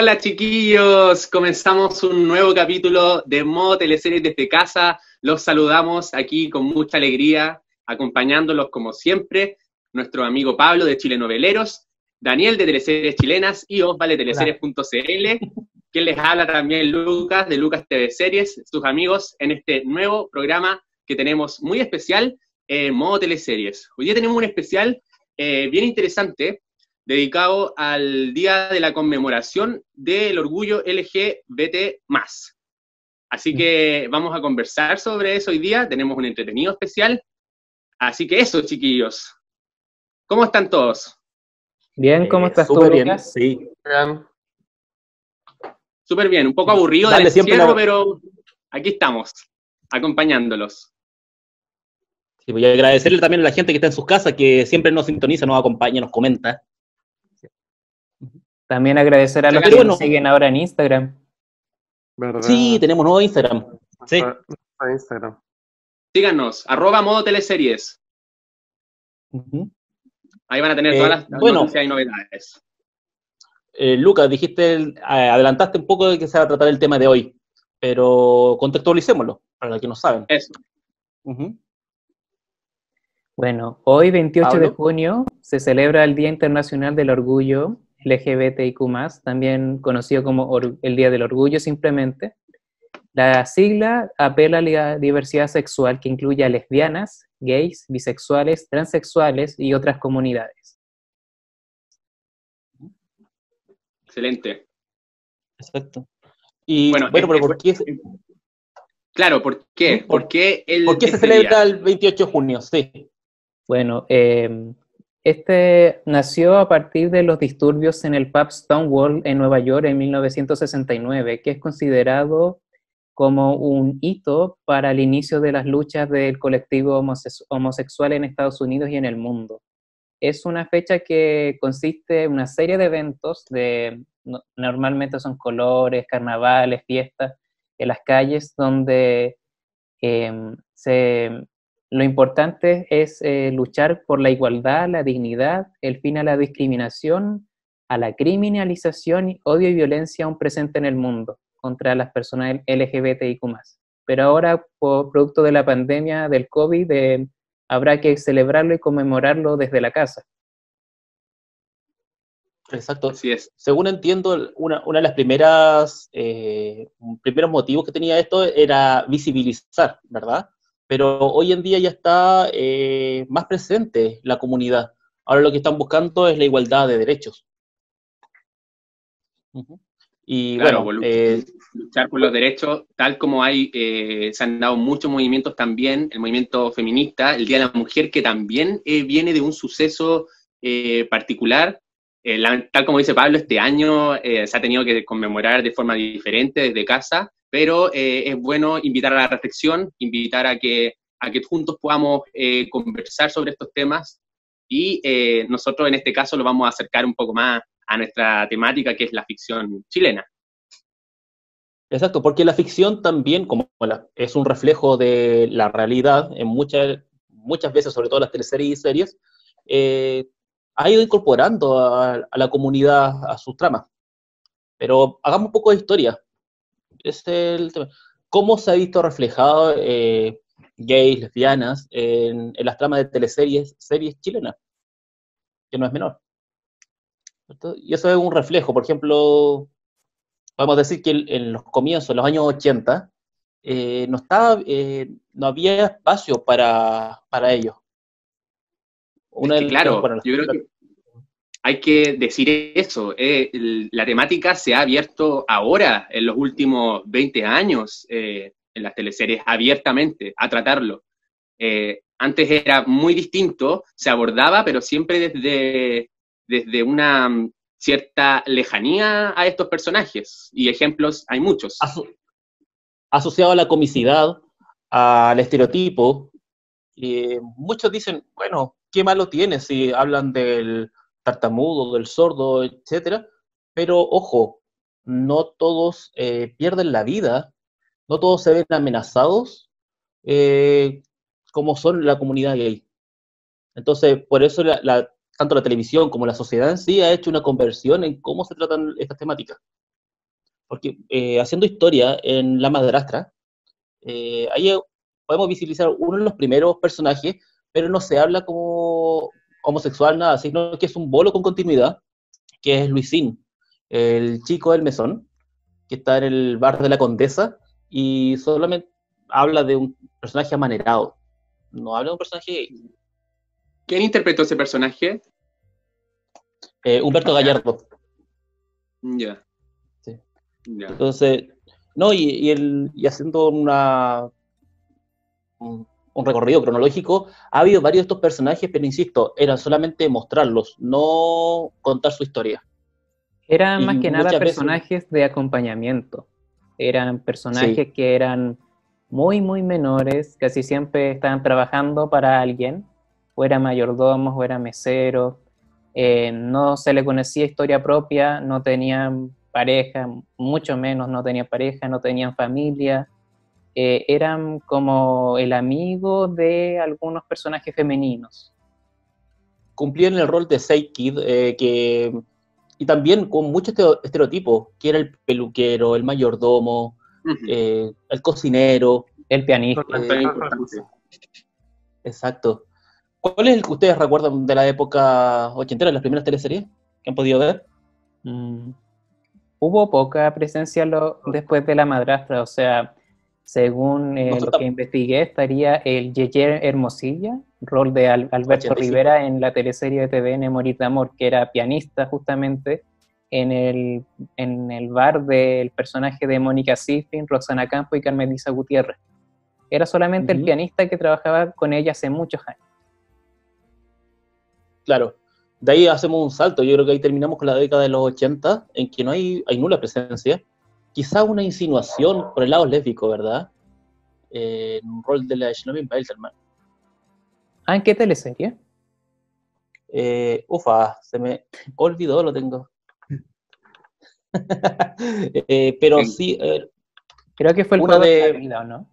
Hola chiquillos, comenzamos un nuevo capítulo de Modo Teleseries desde casa. Los saludamos aquí con mucha alegría, acompañándolos como siempre, nuestro amigo Pablo de Chile Noveleros, Daniel de Teleseries Chilenas y Osval de Teleseries.cl, quien les habla también Lucas de Lucas TV Series, sus amigos en este nuevo programa que tenemos muy especial, Modo Teleseries. Hoy día tenemos un especial bien interesante, dedicado al día de la conmemoración del orgullo LGBT+. Así que vamos a conversar sobre eso hoy día, tenemos un entretenido especial. Así que eso, chiquillos. ¿Cómo están todos? Bien, ¿cómo estás tú, Súper bien, Lucas? sí. Súper bien, un poco aburrido del encierro, pero aquí estamos, acompañándolos. Sí, voy a agradecerle también a la gente que está en sus casas, que siempre nos sintoniza, nos acompaña, nos comenta. También agradecer a los que nos siguen ahora en Instagram. ¿Verdad? Sí, tenemos nuevo Instagram. Sí. Instagram. Síganos, @modoteleseries. Ahí van a tener todas las noticias y novedades. Lucas, adelantaste un poco de que se va a tratar el tema de hoy, pero contextualicémoslo, para los que no saben. Eso. Bueno, hoy 28 ¿Pablo? de junio se celebra el Día Internacional del Orgullo LGBTIQ+, también conocido como el Día del Orgullo simplemente. La sigla apela a la diversidad sexual que incluye a lesbianas, gays, bisexuales, transexuales y otras comunidades. Excelente. Exacto. Y bueno, pero ¿por qué? Claro, ¿por qué? ¿Por qué se celebra el 28 de junio? Sí. Bueno, este nació a partir de los disturbios en el pub Stonewall en Nueva York en 1969, que es considerado como un hito para el inicio de las luchas del colectivo homosexual en Estados Unidos y en el mundo. Es una fecha que consiste en una serie de eventos, normalmente son colores, carnavales, fiestas, en las calles donde lo importante es luchar por la igualdad, la dignidad, el fin a la discriminación, a la criminalización, odio y violencia aún presente en el mundo contra las personas LGBTIQ+. Pero ahora, por producto de la pandemia del COVID, habrá que celebrarlo y conmemorarlo desde la casa. Exacto. Así es. Según entiendo, una de las primeros motivos que tenía esto era visibilizar, ¿verdad? Pero hoy en día ya está más presente la comunidad. Ahora lo que están buscando es la igualdad de derechos. Y claro, bueno, luchar por los derechos, tal como se han dado muchos movimientos también, el movimiento feminista, el Día de la Mujer, que también viene de un suceso particular. Tal como dice Pablo, este año se ha tenido que conmemorar de forma diferente desde casa, pero es bueno invitar a la reflexión, invitar a que juntos podamos conversar sobre estos temas y nosotros en este caso lo vamos a acercar un poco más a nuestra temática, que es la ficción chilena. Exacto, porque la ficción también, es un reflejo de la realidad, en muchas veces, sobre todo las teleseries y series, ha ido incorporando a la comunidad a sus tramas. Pero hagamos un poco de historia. Es el tema. ¿Cómo se ha visto reflejado gays, lesbianas, en las tramas de series chilenas? Que no es menor. ¿Cierto? Y eso es un reflejo. Por ejemplo, podemos decir que en los comienzos, en los años 80, no había espacio para ellos. Claro, yo creo que hay que decir eso. La temática se ha abierto ahora, en los últimos 20 años, en las teleseries, abiertamente, a tratarlo. Antes era muy distinto, se abordaba, pero siempre desde una cierta lejanía a estos personajes. Y ejemplos hay muchos. Asociado a la comicidad, al estereotipo, muchos dicen, bueno, ¿qué malo tiene si hablan del tartamudo, del sordo, etcétera? Pero ojo, no todos pierden la vida, no todos se ven amenazados como son la comunidad gay. Entonces, por eso tanto la televisión como la sociedad en sí ha hecho una conversión en cómo se tratan estas temáticas. porque haciendo historia en La Madrastra, ahí podemos visibilizar uno de los primeros personajes, pero no se habla como homosexual, nada, sino que es un bolo con continuidad, que es Luisín, el chico del mesón, que está en el bar de la Condesa, y solamente habla de un personaje amanerado, no habla de un personaje gay. ¿Quién interpretó ese personaje? Humberto Gallardo. Ya. Sí. Ya. Entonces, no, y haciendo un recorrido cronológico, ha habido varios de estos personajes, pero insisto, era solamente mostrarlos, no contar su historia. Eran Y más que nada muchas veces, personajes de acompañamiento. Eran sí, personajes que eran muy, muy menores, casi siempre estaban trabajando para alguien, o era mayordomos, o era mesero, no se le conocía historia propia, no tenían pareja, mucho menos no tenían pareja, no tenían familia, eran como el amigo de algunos personajes femeninos. cumplían el rol de sidekick, y también con muchos estereotipos, que era el peluquero, el mayordomo, Ujú. el cocinero, El pianista. Esto es importante. exacto. ¿Cuál es el que ustedes recuerdan de la época ochentera, las primeras teleseries que han podido ver? Hubo poca presencia después de La Madrastra, o sea, según lo que investigué, estaría el Yeye Hermosilla, rol de Alberto 85. Rivera en la teleserie de TVN Morir de Amor, que era pianista justamente en el bar del personaje de Mónica Sifrin, Roxana Campo y Carmelisa Gutiérrez. Era solamente el pianista que trabajaba con ella hace muchos años. Claro, de ahí hacemos un salto, yo creo que ahí terminamos con la década de los 80, en que no hay nula presencia, quizá una insinuación por el lado lésbico, ¿verdad? En un rol de la Shinobi Belterman. ¿Ah, en qué teleserie? Se me olvidó, lo tengo. Pero sí, creo que fue el juego de la vida, ¿o no?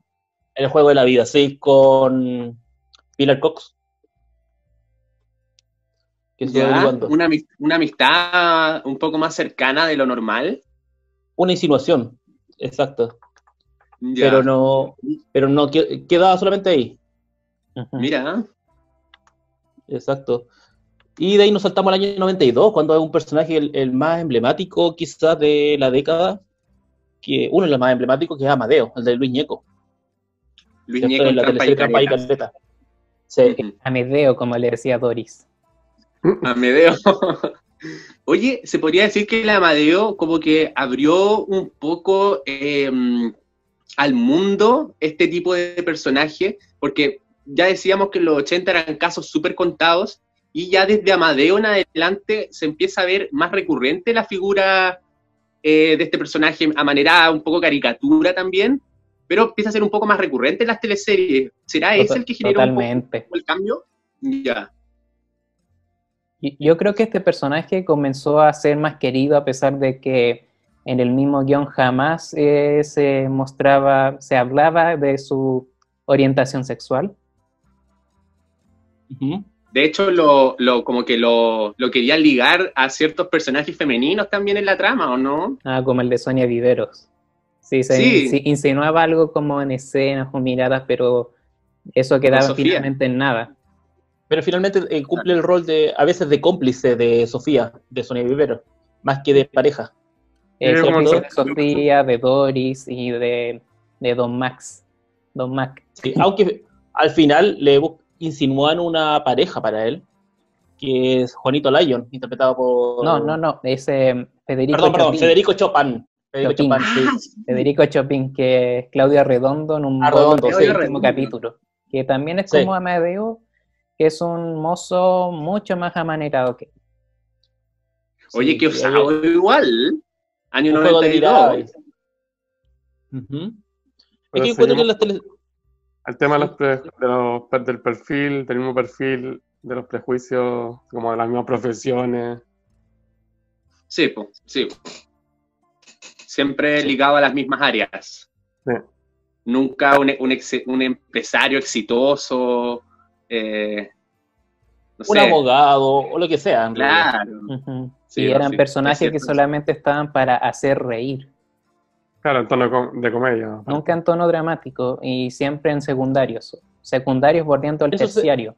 El juego de la vida, sí, con Pilar Cox. Ya, una amistad un poco más cercana de lo normal. Una insinuación, exacto. Ya. Pero no quedaba solamente ahí. Mira. Exacto. Y de ahí nos saltamos al año 92, cuando es un personaje el más emblemático quizás de la década, uno de los más emblemáticos, que es Amadeo, el de Luis Ñeco. Luis Ñeco en la teleserie Trampa y Careta. Sí. Amedeo, como le decía Doris. Amedeo. Oye, ¿se podría decir que el Amadeo como que abrió un poco al mundo este tipo de personaje? Porque ya decíamos que en los 80 eran casos súper contados, y ya desde Amadeo en adelante se empieza a ver más recurrente la figura de este personaje a manera un poco caricatura también, pero empieza a ser un poco más recurrente en las teleseries. ¿Será ese el que generó un poco el cambio? Ya. Yo creo que este personaje comenzó a ser más querido a pesar de que en el mismo guión jamás se hablaba de su orientación sexual. De hecho, como que lo querían ligar a ciertos personajes femeninos también en la trama, ¿o no? Ah, como el de Sonia Viveros. Sí, sí. Insinuaba algo como en escenas o miradas, pero eso quedaba finalmente en nada. Pero finalmente cumple el rol a veces de cómplice de Sofía, de Sonia Vivero, más que de pareja. Cómplice de Sofía, de Doris y de Don Max. Don Mac. Sí, aunque al final le insinúan una pareja para él, que es Juanito Lyon, interpretado por... No, es Federico Chopin. Perdón, Federico Chopin. Sí. Federico Chopin, que es Claudia Redondo en un último capítulo, que también es como Amadeo, que es un mozo mucho más amanerado que... Oye, qué osado igual. Año 92. Es que encuentro que las el tema del perfil, del mismo perfil, de los prejuicios, como de las mismas profesiones. Sí, sí. Siempre ligado a las mismas áreas. Sí. Nunca un empresario exitoso, no sé. Un abogado o lo que sea. Claro. Sí, eran personajes que solamente estaban para hacer reír. Claro, en tono de comedia. Nunca en tono dramático y siempre en secundarios bordeando el Eso terciario.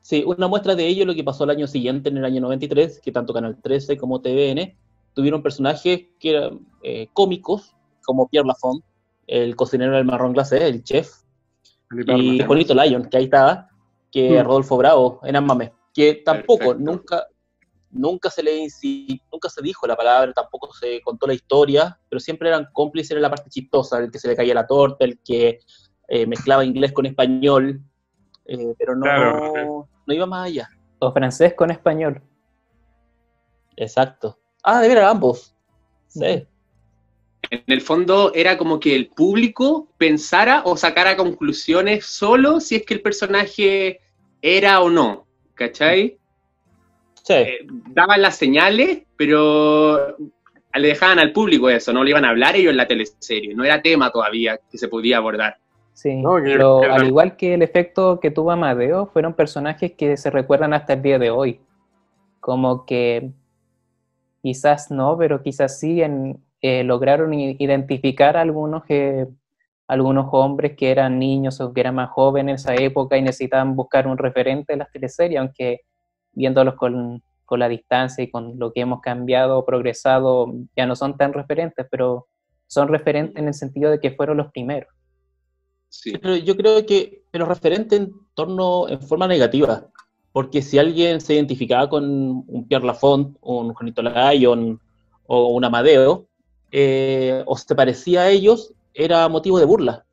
Sí, una muestra de ello es lo que pasó el año siguiente, en el año 93, que tanto Canal 13 como TVN tuvieron personajes que eran cómicos, como Pierre Lafont, el cocinero del marrón glacé, el chef, y Juanito Lyon, que ahí estaba, que Rodolfo Bravo, eran mames, que tampoco, nunca se dijo la palabra, tampoco se contó la historia, pero siempre eran cómplices en la parte chistosa, el que se le caía la torta, el que mezclaba inglés con español, pero no iba más allá. O francés con español. Exacto. Ah, de veras, ambos. Sí. En el fondo era como que el público pensara o sacara conclusiones solo si es que el personaje era o no, ¿cachai? Sí. Daban las señales, pero le dejaban al público eso, no le iban a hablar ellos en la teleserie, no era tema todavía que se podía abordar. Sí, pero al igual que el efecto que tuvo Amadeo, fueron personajes que se recuerdan hasta el día de hoy. Como que quizás no, pero quizás sí lograron identificar a algunos hombres que eran niños o que eran más jóvenes en esa época y necesitaban buscar un referente en las teleseries, aunque viéndolos con la distancia y con lo que hemos cambiado o progresado, ya no son tan referentes, pero son referentes en el sentido de que fueron los primeros. Sí. Pero yo creo que referente en forma negativa, porque si alguien se identificaba con un Pierre Lafont, un Juanito Lyon o un Amadeo, o se parecía a ellos, era motivo de burla,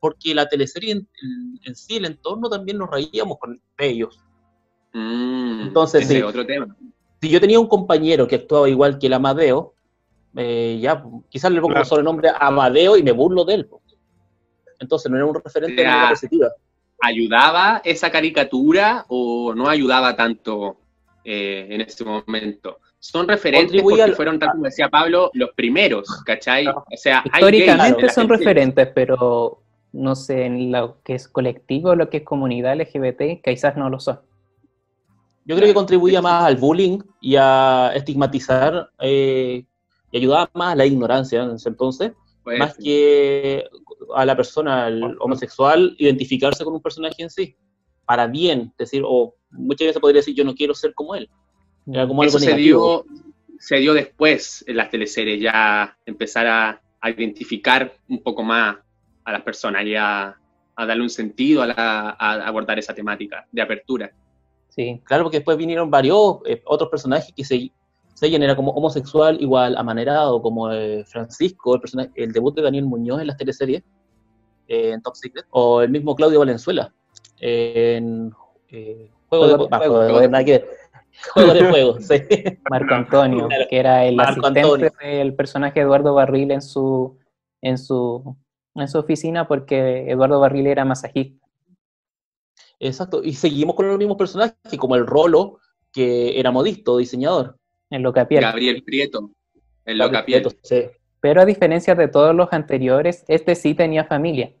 porque la teleserie en sí, el entorno, también nos reíamos con ellos. Entonces, ese es otro tema. Si yo tenía un compañero que actuaba igual que el Amadeo, quizás le pongo el sobrenombre Amadeo y me burlo de él. Entonces no era un referente de manera positiva. ¿Ayudaba esa caricatura o no ayudaba tanto en ese momento? Son referentes porque fueron, tal como decía Pablo, los primeros, ¿cachai? O sea, históricamente son referentes, pero no sé, en lo que es colectivo, lo que es comunidad LGBT, quizás no lo son. Yo creo que contribuía más al bullying y a estigmatizar y ayudaba más a la ignorancia en ese entonces, más que a la persona, al homosexual, identificarse con un personaje en sí, para bien, decir, muchas veces podría decir, yo no quiero ser como él. Era como algo negativo. Se dio después en las teleseries, ya empezar a identificar un poco más a las personas y a darle un sentido a abordar esa temática de apertura. Sí. Claro, porque después vinieron varios otros personajes que Seyan era como homosexual, igual amanerado, como Francisco, el debut de Daniel Muñoz en las teleseries, en Top Secret, o el mismo Claudio Valenzuela, en Juego de Fuego, sí. Marco Antonio, que era el asistente del personaje de Eduardo Barril en su oficina, porque Eduardo Barril era masajista. Exacto, y seguimos con los mismos personajes, como el Rolo, que era modisto, diseñador. En Locapiel. Gabriel Prieto, en Locapiel. Sí. Pero a diferencia de todos los anteriores, este sí tenía familia.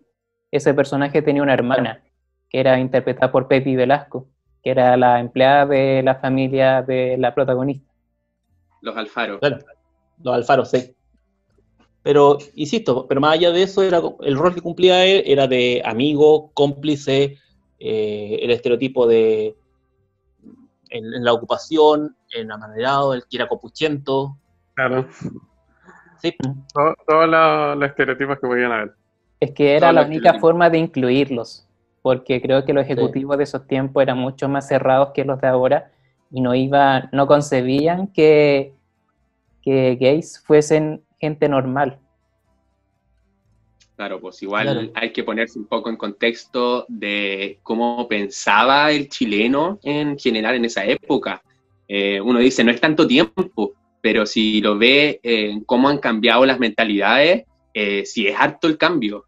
Ese personaje tenía una hermana, que era interpretada por Pepi Velasco, que era la empleada de la familia de la protagonista. Los Alfaro. Claro, los Alfaro, sí. Pero, insisto, más allá de eso, el rol que cumplía él era de amigo, cómplice, el estereotipo de en la ocupación, en amanerado, el que era copuchento. Claro. Sí. Todos los estereotipos que podían haber. Es que era la única forma de incluirlos, porque creo que los ejecutivos de esos tiempos eran mucho más cerrados que los de ahora y no concebían que gays fuesen gente normal. Claro, pues igual hay que ponerse un poco en contexto de cómo pensaba el chileno en general en esa época. Uno dice, no es tanto tiempo, pero si lo ve cómo han cambiado las mentalidades, sí es harto el cambio,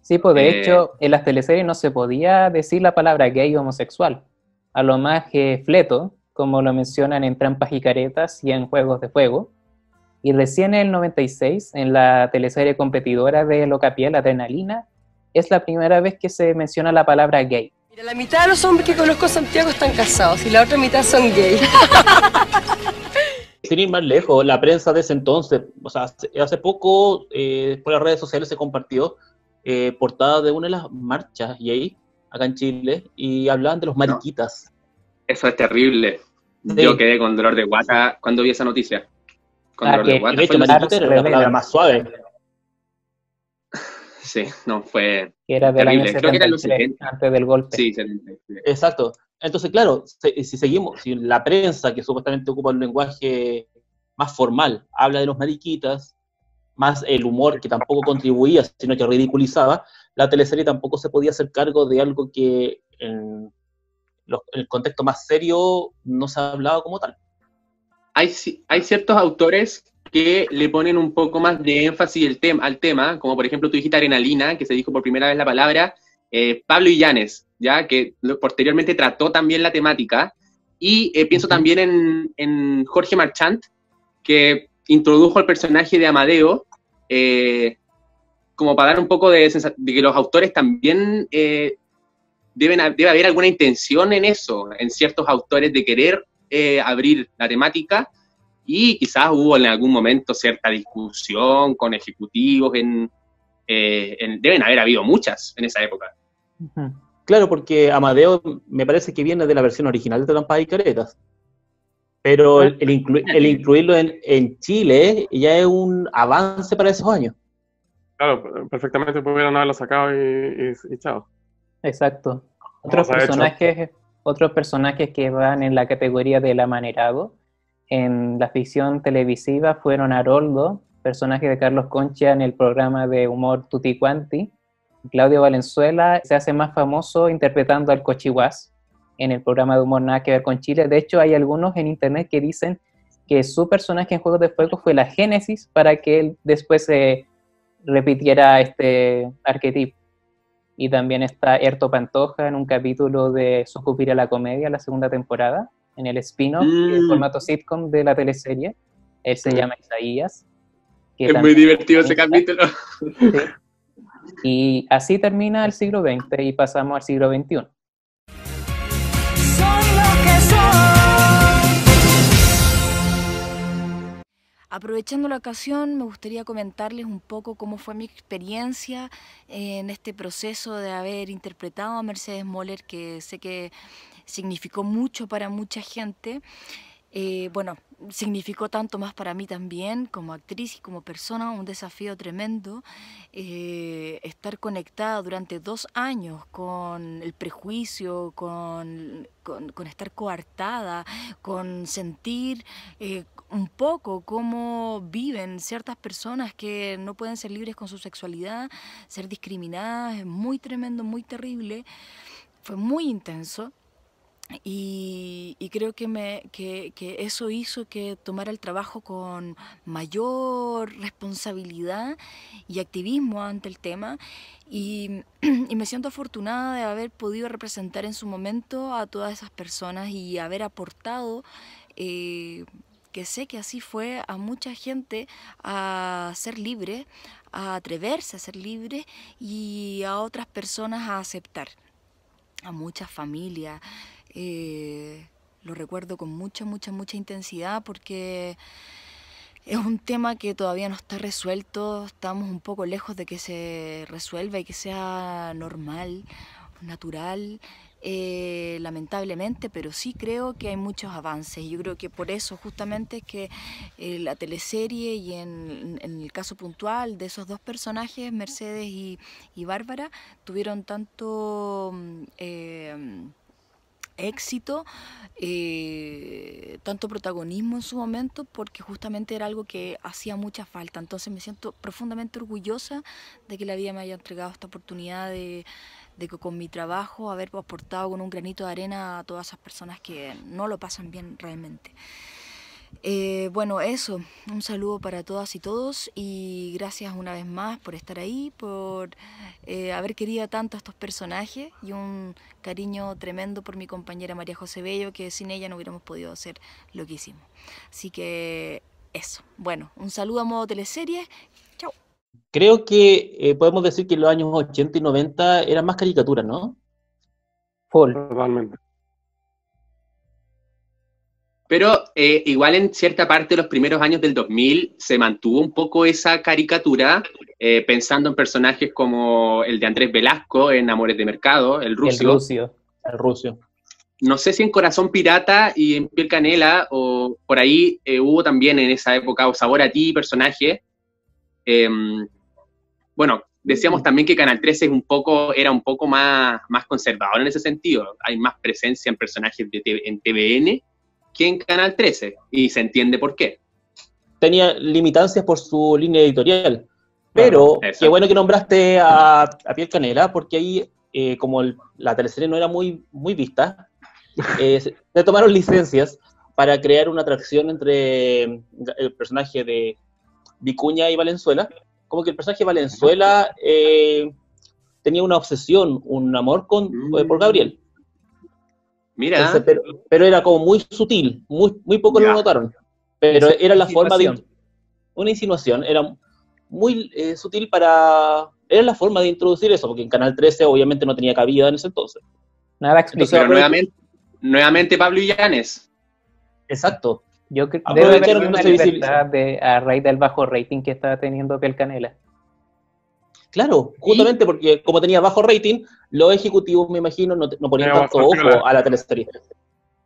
Sí, pues de hecho, en las teleseries no se podía decir la palabra gay o homosexual. A lo más fleto, como lo mencionan en Trampas y Caretas y en Juegos de Fuego. Y recién en el 96, en la teleserie competidora de Locapiel, Adrenalina, es la primera vez que se menciona la palabra gay. Mira, la mitad de los hombres que conozco en Santiago están casados y la otra mitad son gays. sin ir más lejos, la prensa de ese entonces, o sea, hace poco por las redes sociales se compartió portada de una de las marchas gay acá en Chile y hablaban de los No, mariquitas. eso es terrible. Sí. Yo quedé con dolor de guata cuando vi esa noticia. Con dolor de Y guata. de hecho, Fue mariquita se era la palabra revela. más suave. sí, no, fue que era del año terrible. Creo que era en los 73, 70. antes del golpe. Sí, 73. Exacto. Entonces, claro, si la prensa, que supuestamente ocupa un lenguaje más formal, habla de los mariquitas, más el humor que tampoco contribuía, sino que ridiculizaba, la teleserie tampoco se podía hacer cargo de algo que en el contexto más serio no se hablaba como tal. Hay ciertos autores que le ponen un poco más de énfasis al tema, como por ejemplo tú dijiste Arenalina, que se dijo por primera vez la palabra, Pablo Illanes, ¿ya? Que posteriormente trató también la temática, y pienso también en Jorge Marchant, que introdujo el personaje de Amadeo, como para dar un poco de que los autores también debe haber alguna intención en eso, en ciertos autores de querer abrir la temática, y quizás hubo en algún momento cierta discusión con ejecutivos, deben haber habido muchas en esa época. Ujú. Claro, porque Amadeo me parece que viene de la versión original de Trampas y Caretas. Pero el incluirlo en Chile ya es un avance para esos años. Claro, perfectamente pudieron haberlo sacado y chao. Exacto. ¿Cómo se ha hecho? Otros personajes que van en la categoría del amanerado en la ficción televisiva fueron Haroldo, personaje de Carlos Concha en el programa de humor Tutti Quanti. Claudio Valenzuela se hace más famoso interpretando al Cochihuás en el programa de humor Nada que ver con Chile. De hecho, hay algunos en internet que dicen que su personaje en Juegos de Fuego fue la génesis para que él después se repitiera este arquetipo. Y también está Erto Pantoja en un capítulo de Sucumbir a la Comedia, la segunda temporada, en el spin-off, en formato sitcom de la teleserie. Él se llama Isaías. Es muy divertido ese capítulo. Sí. Y así termina el siglo XX y pasamos al siglo XXI. Aprovechando la ocasión, me gustaría comentarles un poco cómo fue mi experiencia en este proceso de haber interpretado a Mercedes Moller, que sé que significó mucho para mucha gente. Bueno, significó tanto más para mí también, como actriz y como persona, un desafío tremendo. Estar conectada durante 2 años con el prejuicio, con estar coartada, con sentir un poco cómo viven ciertas personas que no pueden ser libres con su sexualidad, ser discriminadas, es muy tremendo, muy terrible. Fue muy intenso. Y creo que eso hizo que tomara el trabajo con mayor responsabilidad y activismo ante el tema, y me siento afortunada de haber podido representar en su momento a todas esas personas y haber aportado, que sé que así fue, a mucha gente a ser libre, a atreverse a ser libre, y a otras personas a aceptar, a muchas familias. Lo recuerdo con mucha intensidad porque es un tema que todavía no está resuelto, estamos un poco lejos de que se resuelva y que sea normal, natural, lamentablemente, pero sí creo que hay muchos avances. Yo creo que por eso justamente es que la teleserie, y en el caso puntual de esos dos personajes, Mercedes y Bárbara, tuvieron tanto éxito, tanto protagonismo en su momento, porque justamente era algo que hacía mucha falta. Entonces me siento profundamente orgullosa de que la vida me haya entregado esta oportunidad de que con mi trabajo haber aportado con un granito de arena a todas esas personas que no lo pasan bien realmente. Bueno, eso, un saludo para todas y todos, y gracias una vez más por estar ahí, por haber querido tanto a estos personajes, y un cariño tremendo por mi compañera María José Bello, que sin ella no hubiéramos podido hacer lo que hicimos. Así que eso, bueno, un saludo a modo teleserie, chao. Creo que podemos decir que en los años 80 y 90 eran más caricaturas, ¿no? Full. Totalmente. Pero igual en cierta parte de los primeros años del 2000 se mantuvo un poco esa caricatura, pensando en personajes como el de Andrés Velasco en Amores de Mercado, el ruso. El ruso. No sé si en Corazón Pirata y en Piel Canela, o por ahí hubo también en esa época, o Sabor a Ti, personaje. Bueno, decíamos también que Canal 13 era un poco más conservador en ese sentido. Hay más presencia en personajes en TVN que en Canal 13, y se entiende por qué. Tenía limitancias por su línea editorial, pero qué bueno que nombraste a Piel Canela, porque ahí, como la teleserie no era muy vista, se tomaron licencias para crear una atracción entre el personaje de Vicuña y Valenzuela, como que el personaje de Valenzuela tenía una obsesión, un amor por Gabriel. Mira. Entonces, pero era como muy sutil, muy poco lo notaron. Pero era la forma de... Una insinuación, era muy sutil era la forma de introducir eso, porque en Canal 13 obviamente no tenía cabida en ese entonces. Nada explícito. Pero nuevamente Pablo Illanes. Exacto. Yo creo que debe haber una libertad a raíz del bajo rating que estaba teniendo Piel Canela. Claro, justamente porque como tenía bajo rating, los ejecutivos, me imagino, no ponían tanto ojo a la teleserie.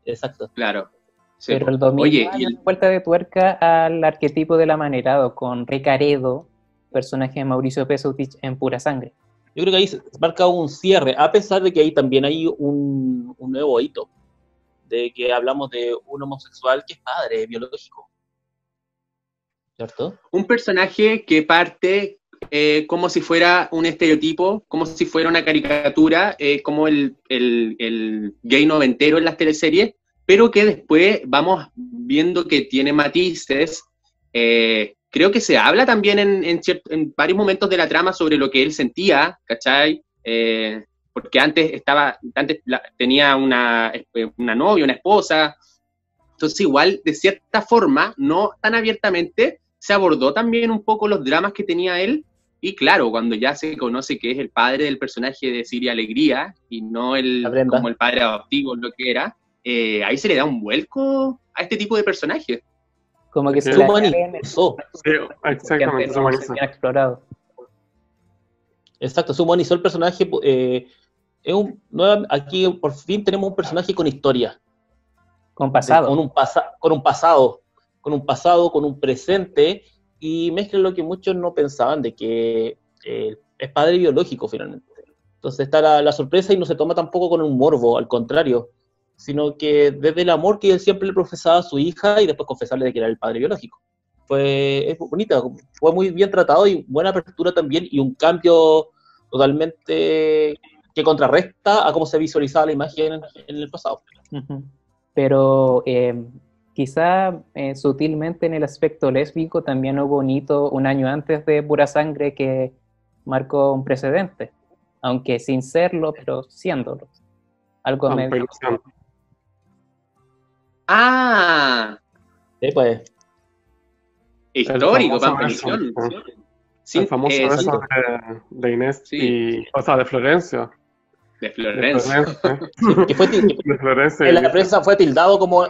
Exacto. Claro. Sí. Pero el domingo una vuelta de tuerca al arquetipo del amanerado con Recaredo, personaje de Mauricio Pesutich en Pura Sangre. Yo creo que ahí se marca un cierre, a pesar de que ahí también hay un nuevo hito, de que hablamos de un homosexual que es padre biológico. ¿Cierto? Un personaje que parte como si fuera un estereotipo, como si fuera una caricatura, como el gay noventero en las teleseries, pero que después vamos viendo que tiene matices. Creo que se habla también en varios momentos de la trama sobre lo que él sentía, ¿cachai? Porque antes tenía una novia, una esposa. Entonces igual, de cierta forma, no tan abiertamente, se abordó también un poco los dramas que tenía él. Y claro, cuando ya se conoce que es el padre del personaje de Siria Alegría y no como el padre adoptivo, lo que era, ahí se le da un vuelco a este tipo de personajes. Como que se humanizó. Sí, exactamente, se humanizó. Explorado. Exacto, se humanizó el personaje. Aquí por fin tenemos un personaje con historia. Con pasado. Con un pasado, con un presente, y mezcla lo que muchos no pensaban, de que es padre biológico finalmente. Entonces está la sorpresa y no se toma tampoco con un morbo, al contrario, sino que desde el amor que él siempre le profesaba a su hija y después confesarle de que era el padre biológico. Es bonita, fue muy bien tratado y buena apertura también, y un cambio totalmente que contrarresta a cómo se visualizaba la imagen en el pasado. Uh-huh. Pero quizá sutilmente en el aspecto lésbico también hubo un hito un año antes de Pura Sangre que marcó un precedente, aunque sin serlo, pero siéndolo. Algo medio. ¡Ah! Sí, pues. Histórico, Pampelición. El famoso beso de Inés, sí. O sea, de Florencio. De Florencia. Que de Florencia. En la prensa fue tildado como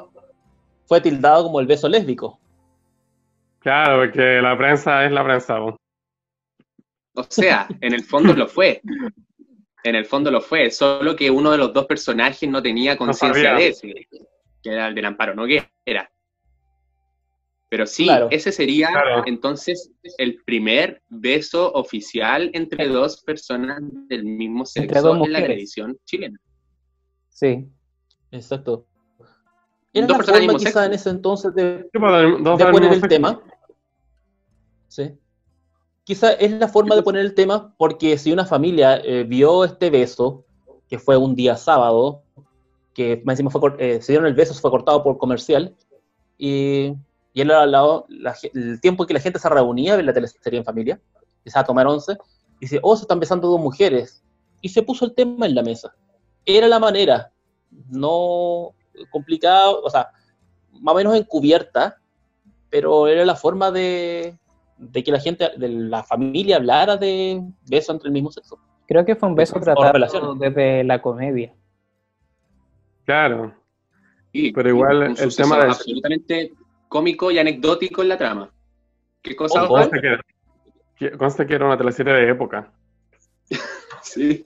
el beso lésbico. Claro, porque la prensa es la prensa. ¿no? O sea, en el fondo lo fue. En el fondo lo fue, solo que uno de los dos personajes no tenía conciencia de eso, que era el del Amparo Noguera. Pero sí, claro, ese sería entonces el primer beso oficial entre dos personas del mismo sexo en la televisión chilena. Sí. Exacto. ¿Era la forma quizá en ese entonces de poner el tema? Sí. Quizá es la forma de poner el tema, porque si una familia vio este beso, que fue un día sábado, que más encima se dieron el beso, se fue cortado por comercial, y era el tiempo en que la gente se reunía a ver la teleserie en familia, empezaba a tomar once, y dice, se están besando dos mujeres, y se puso el tema en la mesa. Era la manera, no complicada, o sea, más o menos encubierta, pero era la forma de que la gente, de la familia, hablara de beso entre el mismo sexo. Creo que fue un beso tratado desde la comedia. Claro. Pero igual un el suceso tema de... absolutamente cómico y anecdótico en la trama. ¿Qué cosa, Ojo. Osvaldo? Consta que era una teleserie de época, Sí.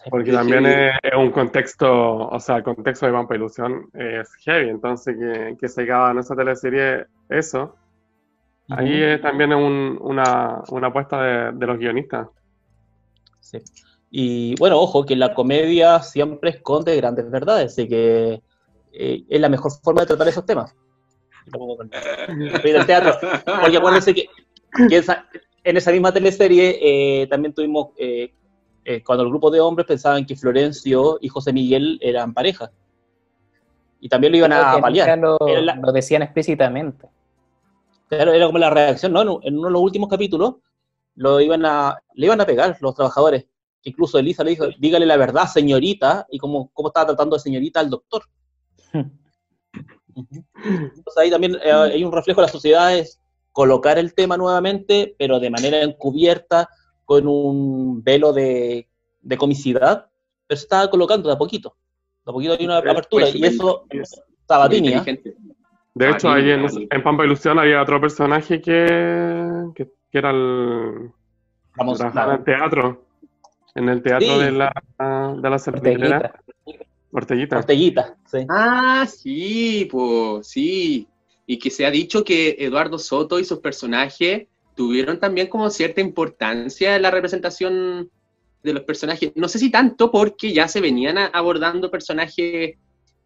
porque Es también heavy. es un contexto, o sea, el contexto de Vampa Ilusión es heavy, entonces que se graba en esa teleserie eso, ahí también es una apuesta de los guionistas. Sí. Y bueno, ojo, que la comedia siempre esconde grandes verdades, así que es la mejor forma de tratar esos temas. Del teatro. Porque acuérdense que en esa misma teleserie también tuvimos, cuando el grupo de hombres pensaban que Florencio y José Miguel eran pareja. Y también lo iban Creo a que nunca paliar. lo decían explícitamente. Era como la reacción, ¿no? En uno de los últimos capítulos le iban a pegar los trabajadores. Incluso Elisa le dijo, dígale la verdad, señorita, y cómo estaba tratando de señorita al doctor. Entonces ahí también hay un reflejo de la sociedad, es colocar el tema nuevamente, pero de manera encubierta, con un velo de comicidad, pero se estaba colocando de a poquito. De a poquito hay una apertura, y eso Sabatini, inteligente. De hecho, Sabatini, ahí Sabatini. en Pampa Ilusión había otro personaje que era el... Vamos, trabajaba en el teatro Sí. de la salpicadera. Orteguita. Sí. Ah, sí, pues, sí. Y que se ha dicho que Eduardo Soto y sus personajes tuvieron también como cierta importancia en la representación de los personajes. No sé si tanto porque ya se venían abordando personajes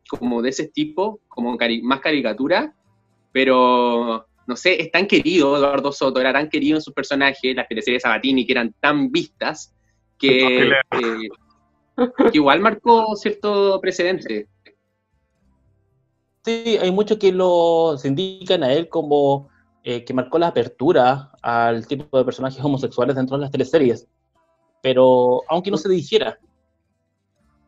como de ese tipo, como más caricatura, pero no sé, es tan querido Eduardo Soto, era tan querido en sus personajes, las teleseries de Sabatini, que eran tan vistas, que igual marcó cierto precedente. Sí, hay muchos que se indican a él como que marcó la apertura al tipo de personajes homosexuales dentro de las teleseries, pero aunque no se dijera.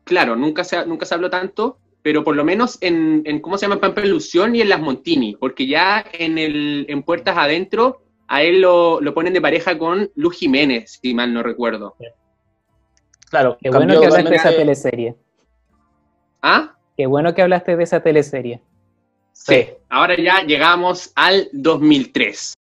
Claro, nunca se habló tanto, pero por lo menos en ¿cómo se llama? Pampa Ilusión y en Las Montini, porque ya en Puertas Adentro a él lo ponen de pareja con Luz Jiménez, si mal no recuerdo. Claro, Qué bueno que hablaste de esa teleserie. ¿Ah? Qué bueno que hablaste de esa teleserie. Sí. Ahora ya llegamos al 2003.